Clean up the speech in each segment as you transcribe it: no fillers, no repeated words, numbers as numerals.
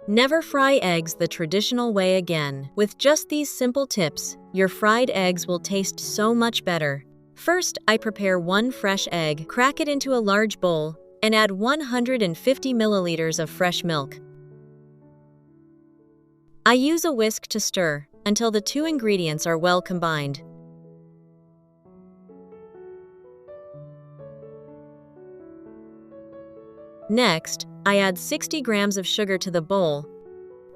Never fry eggs the traditional way again. With just these simple tips, your fried eggs will taste so much better. First, I prepare 1 fresh egg, crack it into a large bowl, and add 150 milliliters of fresh milk. I use a whisk to stir until the 2 ingredients are well combined. Next, I add 60 grams of sugar to the bowl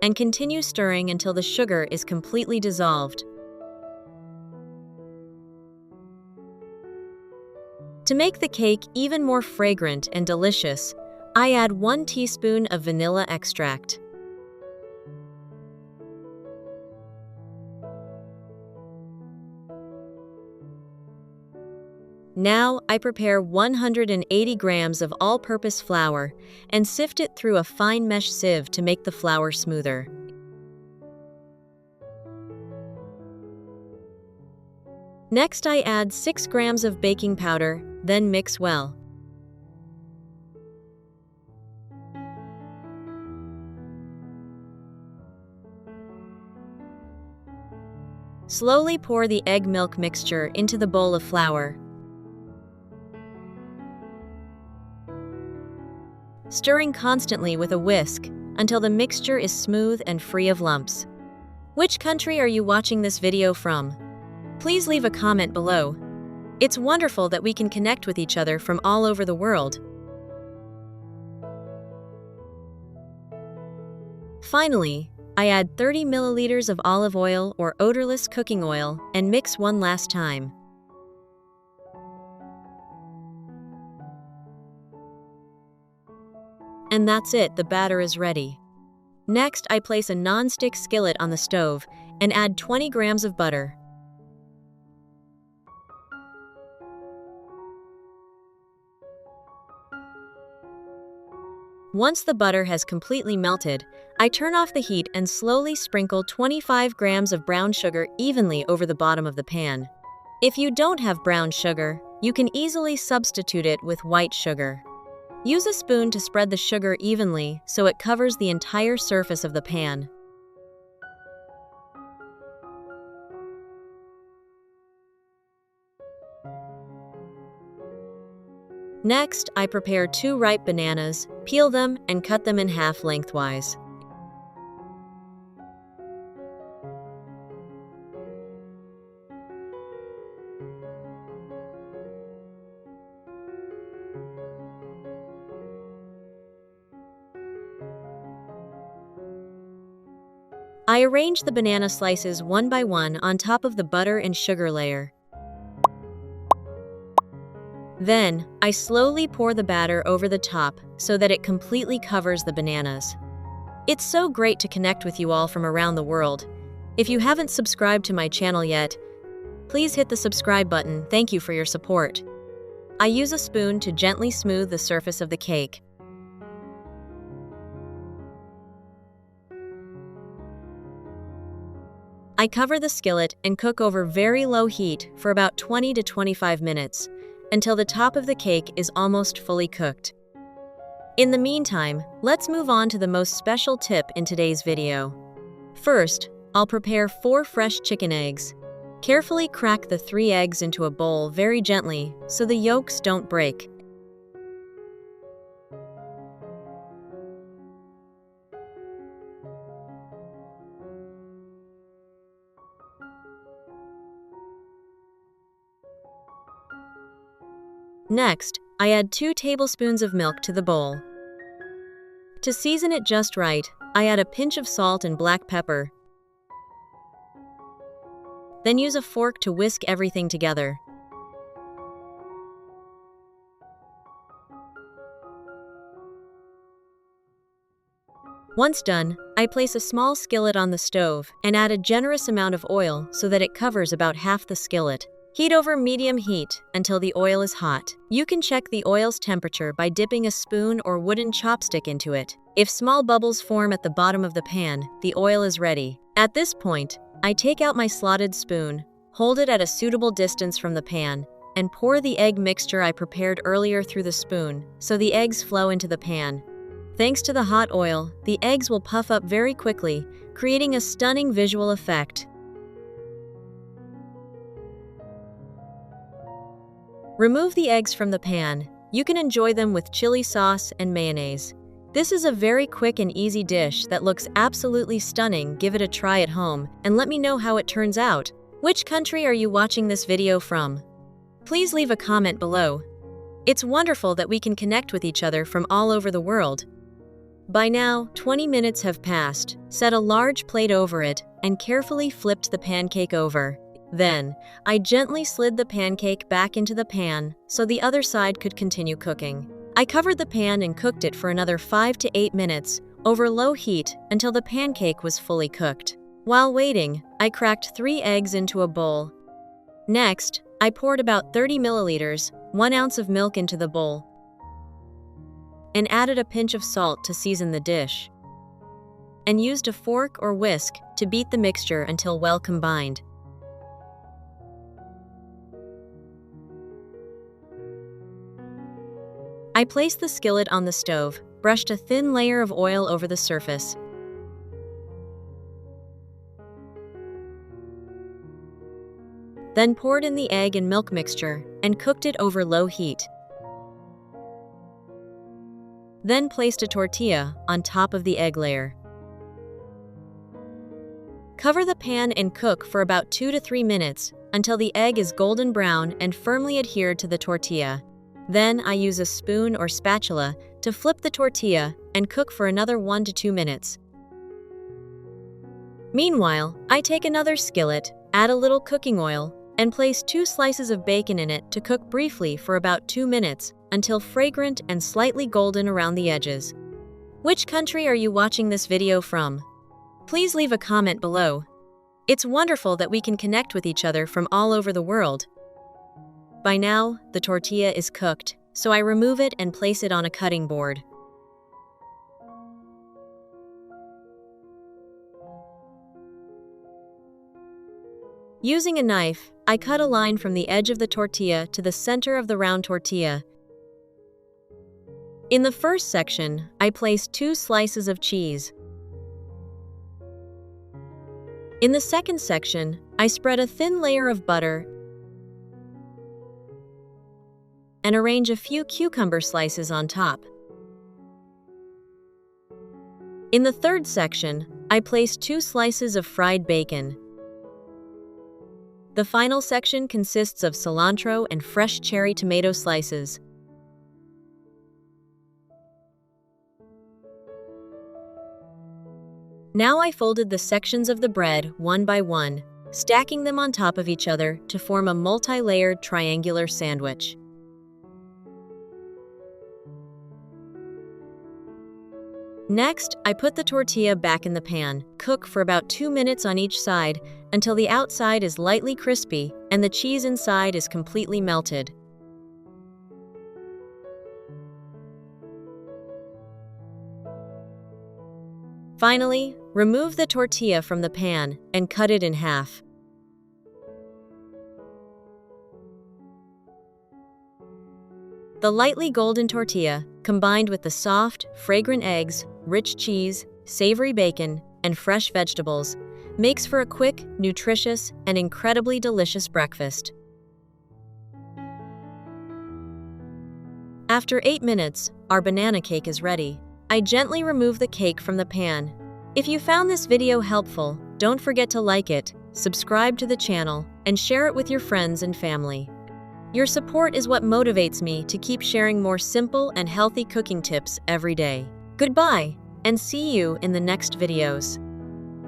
and continue stirring until the sugar is completely dissolved. To make the cake even more fragrant and delicious, I add 1 teaspoon of vanilla extract. Now, I prepare 180 grams of all-purpose flour and sift it through a fine mesh sieve to make the flour smoother. Next, I add 6 grams of baking powder, then mix well. Slowly pour the egg milk mixture into the bowl of flour. Stirring constantly with a whisk until the mixture is smooth and free of lumps. Which country are you watching this video from? Please leave a comment below. It's wonderful that we can connect with each other from all over the world. Finally, I add 30 milliliters of olive oil or odorless cooking oil and mix one last time. And that's it, the batter is ready. Next, I place a non-stick skillet on the stove and add 20 grams of butter. Once the butter has completely melted, I turn off the heat and slowly sprinkle 25 grams of brown sugar evenly over the bottom of the pan. If you don't have brown sugar, you can easily substitute it with white sugar. Use a spoon to spread the sugar evenly so it covers the entire surface of the pan. Next, I prepare 2 ripe bananas, peel them, and cut them in half lengthwise. I arrange the banana slices one by one on top of the butter and sugar layer. Then, I slowly pour the batter over the top so that it completely covers the bananas. It's so great to connect with you all from around the world. If you haven't subscribed to my channel yet, please hit the subscribe button. Thank you for your support. I use a spoon to gently smooth the surface of the cake. I cover the skillet and cook over very low heat for about 20 to 25 minutes until the top of the cake is almost fully cooked. In the meantime, let's move on to the most special tip in today's video. First, I'll prepare 4 fresh chicken eggs. Carefully crack the 3 eggs into a bowl very gently so the yolks don't break. Next, I add 2 tablespoons of milk to the bowl. To season it just right, I add a pinch of salt and black pepper. Then use a fork to whisk everything together. Once done, I place a small skillet on the stove and add a generous amount of oil so that it covers about half the skillet. Heat over medium heat until the oil is hot. You can check the oil's temperature by dipping a spoon or wooden chopstick into it. If small bubbles form at the bottom of the pan, the oil is ready. At this point, I take out my slotted spoon, hold it at a suitable distance from the pan, and pour the egg mixture I prepared earlier through the spoon so the eggs flow into the pan. Thanks to the hot oil, the eggs will puff up very quickly, creating a stunning visual effect. Remove the eggs from the pan. You can enjoy them with chili sauce and mayonnaise. This is a very quick and easy dish that looks absolutely stunning. Give it a try at home and let me know how it turns out. Which country are you watching this video from? Please leave a comment below. It's wonderful that we can connect with each other from all over the world. By now, 20 minutes have passed. Set a large plate over it and carefully flipped the pancake over. Then, I gently slid the pancake back into the pan so the other side could continue cooking. I covered the pan and cooked it for another 5 to 8 minutes over low heat until the pancake was fully cooked. While waiting, I cracked 3 eggs into a bowl. Next, I poured about 30 milliliters, 1 ounce of milk into the bowl, and added a pinch of salt to season the dish, and used a fork or whisk to beat the mixture until well combined. I placed the skillet on the stove, brushed a thin layer of oil over the surface, then poured in the egg and milk mixture and cooked it over low heat. Then placed a tortilla on top of the egg layer. Cover the pan and cook for about 2 to 3 minutes until the egg is golden brown and firmly adhered to the tortilla. Then I use a spoon or spatula to flip the tortilla and cook for another 1 to 2 minutes. Meanwhile, I take another skillet, add a little cooking oil, and place 2 slices of bacon in it to cook briefly for about 2 minutes until fragrant and slightly golden around the edges. Which country are you watching this video from? Please leave a comment below. It's wonderful that we can connect with each other from all over the world. By now, the tortilla is cooked, so I remove it and place it on a cutting board. Using a knife, I cut a line from the edge of the tortilla to the center of the round tortilla. In the first section, I placed 2 slices of cheese. In the second section, I spread a thin layer of butter and arrange a few cucumber slices on top. In the third section, I placed 2 slices of fried bacon. The final section consists of cilantro and fresh cherry tomato slices. Now I folded the sections of the bread one by one, stacking them on top of each other to form a multi-layered triangular sandwich. Next, I put the tortilla back in the pan, cook for about 2 minutes on each side until the outside is lightly crispy and the cheese inside is completely melted. Finally, remove the tortilla from the pan and cut it in half. The lightly golden tortilla, combined with the soft, fragrant eggs, rich cheese, savory bacon, and fresh vegetables, makes for a quick, nutritious, and incredibly delicious breakfast. After 8 minutes, our banana cake is ready. I gently remove the cake from the pan. If you found this video helpful, don't forget to like it, subscribe to the channel, and share it with your friends and family. Your support is what motivates me to keep sharing more simple and healthy cooking tips every day. Goodbye, and see you in the next videos.